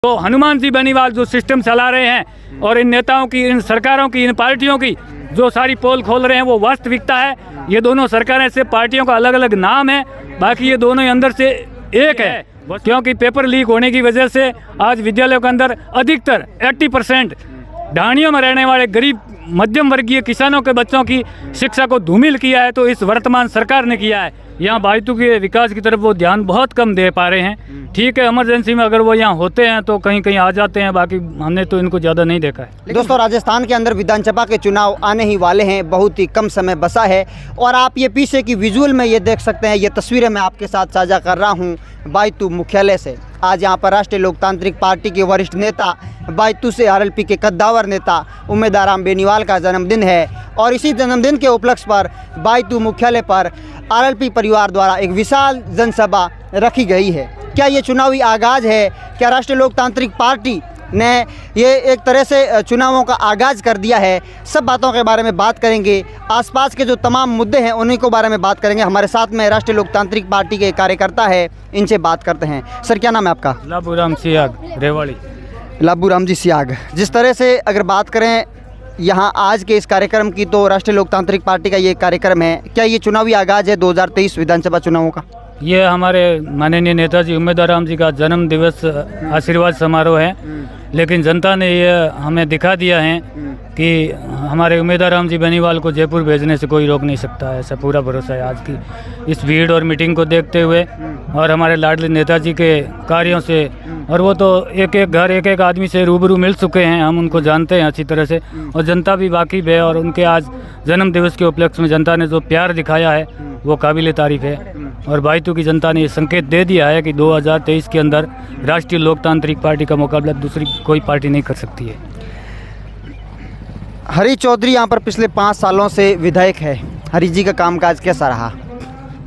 तो हनुमान जी बेनीवाल जो सिस्टम चला रहे हैं और इन नेताओं की, इन सरकारों की, इन पार्टियों की जो सारी पोल खोल रहे हैं वो वास्तविकता है। ये दोनों सरकारें से पार्टियों का अलग अलग नाम है, बाकी ये दोनों ही अंदर से एक है। क्योंकि पेपर लीक होने की वजह से आज विद्यालयों के अंदर अधिकतर 80% ढाणियों में रहने वाले गरीब मध्यम वर्गीय किसानों के बच्चों की शिक्षा को धूमिल किया है, तो इस वर्तमान सरकार ने किया है। यहाँ बायतू के विकास की तरफ वो ध्यान बहुत कम दे पा रहे हैं। ठीक है, इमरजेंसी में अगर वो यहाँ होते हैं तो कहीं कहीं आ जाते हैं, बाकी हमने तो इनको ज़्यादा नहीं देखा है। दोस्तों, राजस्थान के अंदर विधानसभा के चुनाव आने ही वाले हैं, बहुत ही कम समय बचा है और आप ये पीछे की विजुअल में ये देख सकते हैं। ये तस्वीरें मैं आपके साथ साझा कर रहा हूँ बायतू मुख्यालय से। आज यहाँ पर राष्ट्रीय लोकतांत्रिक पार्टी के वरिष्ठ नेता, बायतू से आरएलपी के कद्दावर नेता उम्मेदवार बेनीवाल का जन्मदिन है और इसी जन्मदिन के उपलक्ष्य पर बायतू मुख्यालय पर आरएलपी परिवार द्वारा एक विशाल जनसभा रखी गई है। क्या ये चुनावी आगाज़ है? क्या राष्ट्रीय लोकतांत्रिक पार्टी ने ये एक तरह से चुनावों का आगाज़ कर दिया है? सब बातों के बारे में बात करेंगे। आसपास के जो तमाम मुद्दे हैं उन्हीं के बारे में बात करेंगे। हमारे साथ में राष्ट्रीय लोकतांत्रिक पार्टी के कार्यकर्ता है, इनसे बात करते हैं। सर, क्या नाम है आपका? लाबूराम सियाग, रेवाड़ी। लाबूराम जी सियाग, जिस तरह से अगर बात करें यहाँ आज के इस कार्यक्रम की, तो राष्ट्रीय लोकतांत्रिक पार्टी का ये कार्यक्रम है। क्या ये चुनावी आगाज़ है 2023 विधानसभा चुनावों का? ये हमारे माननीय नेताजी उम्मेदवार राम जी का जन्म दिवस आशीर्वाद समारोह है, लेकिन जनता ने ये हमें दिखा दिया है कि हमारे उम्मीदवार राम जी बेनीवाल को जयपुर भेजने से कोई रोक नहीं सकता है। ऐसा पूरा भरोसा है आज की इस भीड़ और मीटिंग को देखते हुए और हमारे लाडले नेताजी के कार्यों से। और वो तो एक एक घर, एक एक आदमी से रूबरू मिल चुके हैं, हम उनको जानते हैं अच्छी तरह से और जनता भी वाकिफ है। और उनके आज जन्म दिवस के उपलक्ष्य में जनता ने जो प्यार दिखाया है वो काबिल तारीफ है। और बायतू की जनता ने ये संकेत दे दिया है कि 2023 के अंदर राष्ट्रीय लोकतांत्रिक पार्टी का मुकाबला दूसरी कोई पार्टी नहीं कर सकती है। हरी चौधरी यहाँ पर पिछले 5 सालों से विधायक है। हरी जी का कामकाज कैसा रहा?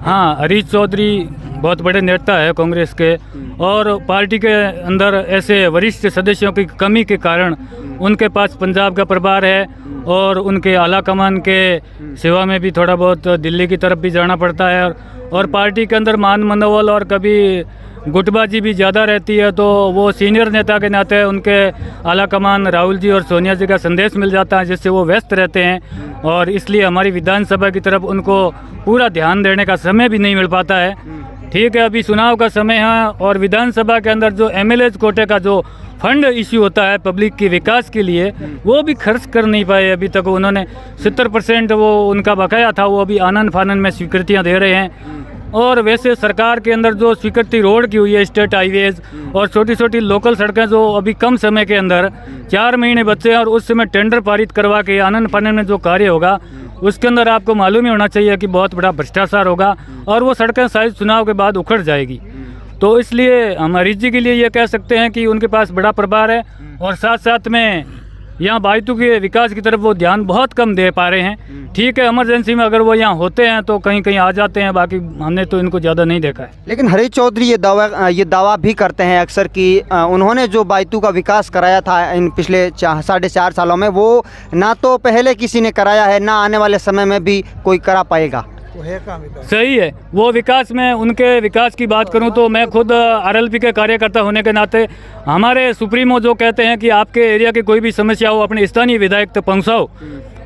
हाँ, हरीश चौधरी बहुत बड़े नेता है कांग्रेस के और पार्टी के अंदर ऐसे वरिष्ठ सदस्यों की कमी के कारण उनके पास पंजाब का प्रभार है और उनके आला कमान के सेवा में भी थोड़ा बहुत दिल्ली की तरफ भी जाना पड़ता है। और पार्टी के अंदर मान मनोबल और कभी गुटबाजी भी ज़्यादा रहती है, तो वो सीनियर नेता के नाते उनके आला कमान राहुल जी और सोनिया जी का संदेश मिल जाता है, जिससे वो व्यस्त रहते हैं और इसलिए हमारी विधानसभा की तरफ उनको पूरा ध्यान देने का समय भी नहीं मिल पाता है। ठीक है, अभी चुनाव का समय है और विधानसभा के अंदर जो एमएलए कोटे का जो फंड इश्यू होता है पब्लिक के विकास के लिए, वो भी खर्च कर नहीं पाए अभी तक। उन्होंने 70% वो उनका बकाया था, वो अभी आनन फानन में स्वीकृतियाँ दे रहे हैं। और वैसे सरकार के अंदर जो स्वीकृति रोड की हुई है, स्टेट हाईवेज और छोटी छोटी लोकल सड़कें, जो अभी कम समय के अंदर 4 महीने बचे हैं और उस समय टेंडर पारित करवा के आनन फानन में जो कार्य होगा उसके अंदर आपको मालूम ही होना चाहिए कि बहुत बड़ा भ्रष्टाचार होगा और वो सड़कें शायद चुनाव के बाद उखड़ जाएगी। तो इसलिए हम हरीश जी के लिए ये कह सकते हैं कि उनके पास बड़ा प्रभार है और साथ साथ में यहाँ बायतू के विकास की तरफ वो ध्यान बहुत कम दे पा रहे हैं। ठीक है, इमरजेंसी में अगर वो यहाँ होते हैं तो कहीं कहीं आ जाते हैं, बाकी हमने तो इनको ज़्यादा नहीं देखा है। लेकिन हरीश चौधरी ये दावा भी करते हैं अक्सर कि उन्होंने जो बायतू का विकास कराया था इन पिछले 4.5 सालों में, वो ना तो पहले किसी ने कराया है, ना आने वाले समय में भी कोई करा पाएगा। सही है, वो विकास में, उनके विकास की बात करूं तो मैं खुद आरएलपी के कार्यकर्ता होने के नाते हमारे सुप्रीमो जो कहते हैं कि आपके एरिया की कोई भी समस्या हो अपने स्थानीय विधायक तक पहुंचाओ,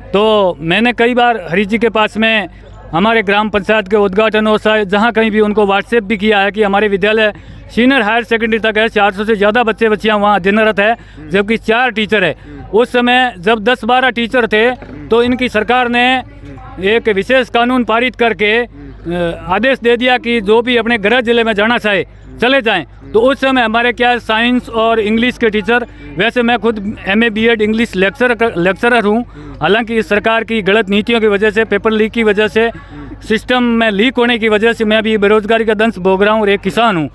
तो मैंने कई बार हरीश जी के पास में हमारे ग्राम पंचायत के उद्घाटन हो जहाँ कहीं भी उनको व्हाट्सएप भी किया है कि हमारे विद्यालय सीनियर हायर सेकेंडरी तक है, 400 से ज़्यादा बच्चे बच्चियाँ वहाँ अध्ययनरत है, जबकि 4 टीचर है। उस समय जब 10-12 टीचर थे तो इनकी सरकार ने एक विशेष कानून पारित करके आदेश दे दिया कि जो भी अपने गृह जिले में जाना चाहे चले जाएं। तो उस समय हमारे क्या साइंस और इंग्लिश के टीचर, वैसे मैं खुद MA BEd इंग्लिश लेक्चरर हूं, हालांकि इस सरकार की गलत नीतियों की वजह से, पेपर लीक की वजह से, सिस्टम में लीक होने की वजह से मैं भी बेरोजगारी का दंश भोग रहा हूँ और एक किसान हूँ।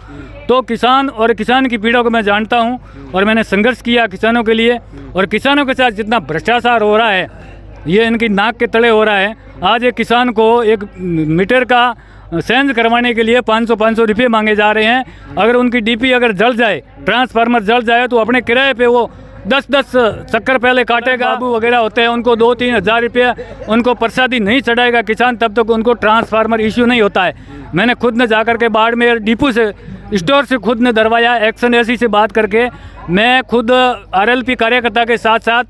तो किसान और किसान की पीड़ा को मैं जानता हूँ और मैंने संघर्ष किया किसानों के लिए। और किसानों के साथ जितना भ्रष्टाचार हो रहा है ये इनकी नाक के तले हो रहा है। आज एक किसान को 1 मीटर का सेंस करवाने के लिए 500 रुपये मांगे जा रहे हैं। अगर उनकी डीपी अगर जल जाए, ट्रांसफार्मर जल जाए, तो अपने किराए पे वो 10-10 चक्कर पहले काटेगा। बाबू वगैरह होते हैं, उनको 2-3 हज़ार रुपये उनको प्रसादी नहीं चढ़ाएगा किसान, तब तक उनको ट्रांसफार्मर इश्यू नहीं होता है। मैंने खुद ने जाकर के बाड़मेर डिपो से, स्टोर से खुद ने दरवाया, एक्शन एसी से बात करके मैं खुद आरएलपी कार्यकर्ता के साथ साथ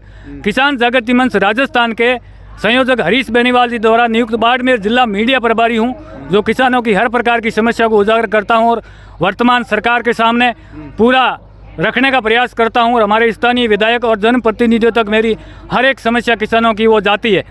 किसान जागृति मंच राजस्थान के संयोजक हरीश बेनीवाल जी द्वारा नियुक्त बाड़मेर जिला मीडिया प्रभारी हूं, जो किसानों की हर प्रकार की समस्या को उजागर करता हूं और वर्तमान सरकार के सामने पूरा रखने का प्रयास करता हूं। और हमारे स्थानीय विधायक और जनप्रतिनिधियों तक मेरी हर एक समस्या किसानों की वो जाती है।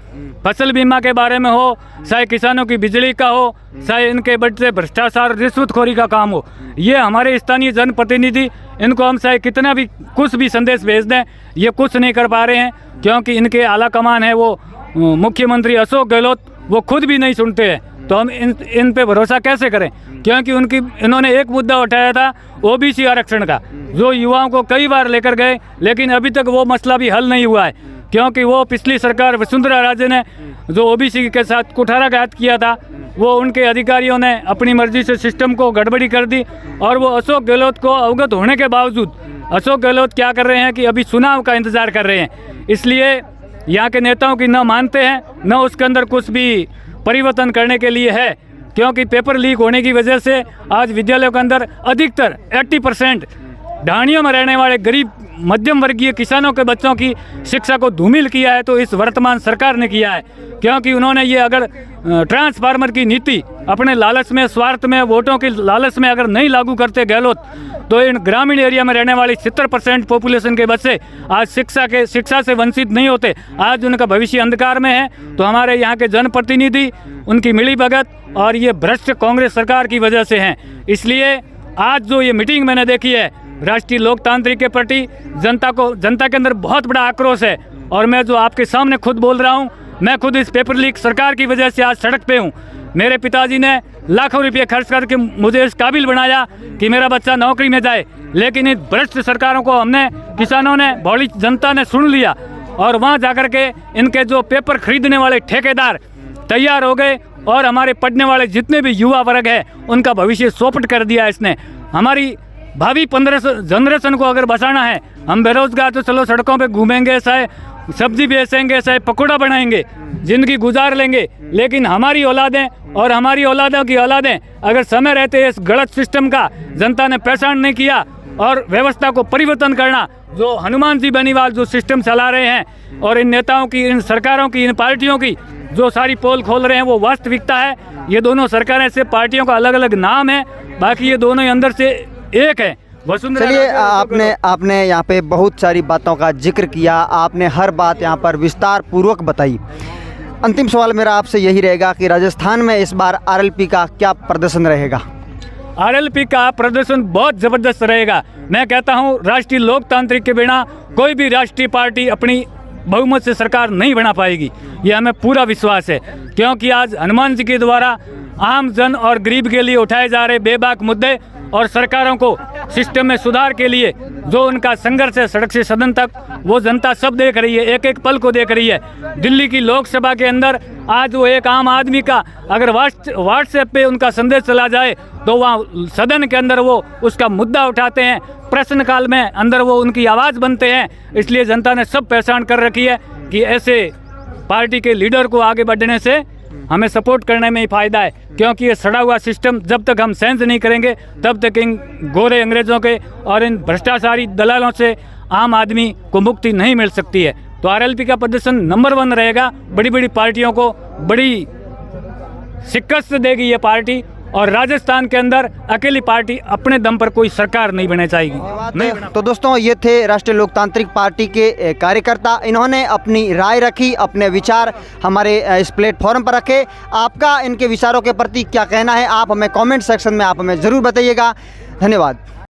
फसल बीमा के बारे में हो, चाहे किसानों की बिजली का हो, चाहे इनके बढ़ते भ्रष्टाचार रिश्वतखोरी का काम हो, ये हमारे स्थानीय जनप्रतिनिधि, इनको हम चाहे कितना भी कुछ भी संदेश भेज दें, ये कुछ नहीं कर पा रहे हैं, क्योंकि इनके आला कमान है वो मुख्यमंत्री अशोक गहलोत, वो खुद भी नहीं सुनते हैं। तो हम इन पे भरोसा कैसे करें, क्योंकि इन्होंने एक मुद्दा उठाया था ओबीसी आरक्षण का, जो युवाओं को कई बार लेकर गए, लेकिन अभी तक वो मसला भी हल नहीं हुआ है, क्योंकि वो पिछली सरकार वसुंधरा राजे ने जो ओबीसी के साथ कुठाराघात किया था, वो उनके अधिकारियों ने अपनी मर्जी से सिस्टम को गड़बड़ी कर दी। और वो अशोक गहलोत को अवगत होने के बावजूद अशोक गहलोत क्या कर रहे हैं कि अभी चुनाव का इंतजार कर रहे हैं, इसलिए यहाँ के नेताओं की न मानते हैं, न उसके अंदर कुछ भी परिवर्तन करने के लिए है। क्योंकि पेपर लीक होने की वजह से आज विद्यालयों के अंदर अधिकतर 80% ढाणियों में रहने वाले गरीब मध्यम वर्गीय किसानों के बच्चों की शिक्षा को धूमिल किया है, तो इस वर्तमान सरकार ने किया है। क्योंकि उन्होंने ये अगर ट्रांसफार्मर की नीति अपने लालच में, स्वार्थ में, वोटों की लालच में अगर नहीं लागू करते गहलोत, तो इन ग्रामीण एरिया में रहने वाली 70% पॉपुलेशन के बच्चे आज शिक्षा से वंचित नहीं होते, आज उनका भविष्य अंधकार में है। तो हमारे यहाँ के जनप्रतिनिधि, उनकी मिलीभगत और ये भ्रष्ट कांग्रेस सरकार की वजह से हैं। इसलिए आज जो ये मीटिंग मैंने देखी है राष्ट्रीय लोकतांत्रिक के प्रति, जनता के अंदर बहुत बड़ा आक्रोश है। और मैं जो आपके सामने खुद बोल रहा हूँ, मैं खुद इस पेपर लीक सरकार की वजह से आज सड़क पे हूँ। मेरे पिताजी ने लाखों रुपये खर्च करके मुझे इस काबिल बनाया कि मेरा बच्चा नौकरी में जाए, लेकिन इन भ्रष्ट सरकारों को हमने, किसानों ने, भोली जनता ने सुन लिया और वहाँ जाकर के इनके जो पेपर खरीदने वाले ठेकेदार तैयार हो गए और हमारे पढ़ने वाले जितने भी युवा वर्ग है उनका भविष्य चौपट कर दिया इसने। हमारी भावी 15 जनरेशन को अगर बचाना है, हम बेरोजगार तो चलो सड़कों पे घूमेंगे, चाहे सब्जी बेचेंगे, चाहे पकौड़ा बनाएंगे, जिंदगी गुजार लेंगे, लेकिन हमारी औलादें और हमारी औलादों की औलादें अगर समय रहते इस गलत सिस्टम का जनता ने पहचान नहीं किया और व्यवस्था को परिवर्तन करना, जो हनुमान जी बेनीवाल जो सिस्टम चला रहे हैं और इन नेताओं की, इन सरकारों की, इन पार्टियों की जो सारी पोल खोल रहे हैं, वो वास्तविकता है। ये दोनों सरकारें से पार्टियों का अलग अलग नाम है, बाकी ये दोनों अंदर से एक है। चलिए, आपने यहाँ पे बहुत सारी बातों का जिक्र किया, आपने हर बात यहाँ पर विस्तार पूर्वक बताई। अंतिम सवाल मेरा आपसे यही रहेगा कि राजस्थान में इस बार आरएलपी का क्या प्रदर्शन रहेगा? आरएलपी का प्रदर्शन बहुत ज़बरदस्त रहेगा। मैं कहता हूँ राष्ट्रीय लोकतांत्रिक के बिना कोई भी राष्ट्रीय पार्टी अपनी बहुमत से सरकार नहीं बना पाएगी, ये हमें पूरा विश्वास है। क्योंकि आज हनुमान जी के द्वारा आम जन और गरीब के लिए उठाए जा रहे बेबाक मुद्दे और सरकारों को सिस्टम में सुधार के लिए जो उनका संघर्ष है सड़क से सदन तक, वो जनता सब देख रही है, एक एक पल को देख रही है। दिल्ली की लोकसभा के अंदर आज वो एक आम आदमी का अगर व्हाट्सएप पे उनका संदेश चला जाए तो वहाँ सदन के अंदर वो उसका मुद्दा उठाते हैं, प्रश्नकाल में अंदर वो उनकी आवाज़ बनते हैं। इसलिए जनता ने सब पहचान कर रखी है कि ऐसे पार्टी के लीडर को आगे बढ़ने से हमें सपोर्ट करने में ही फ़ायदा है। क्योंकि ये सड़ा हुआ सिस्टम जब तक हम सेंस नहीं करेंगे, तब तक इन गोरे अंग्रेज़ों के और इन भ्रष्टाचारी दलालों से आम आदमी को मुक्ति नहीं मिल सकती है। तो आरएलपी का प्रदर्शन नंबर 1 रहेगा। बड़ी बड़ी पार्टियों को बड़ी शिकस्त देगी ये पार्टी, और राजस्थान के अंदर अकेली पार्टी अपने दम पर कोई सरकार नहीं बनना चाहेगी। तो दोस्तों, ये थे राष्ट्रीय लोकतांत्रिक पार्टी के कार्यकर्ता। इन्होंने अपनी राय रखी, अपने विचार हमारे इस प्लेटफॉर्म पर रखे। आपका इनके विचारों के प्रति क्या कहना है, आप हमें कमेंट सेक्शन में आप हमें ज़रूर बताइएगा। धन्यवाद।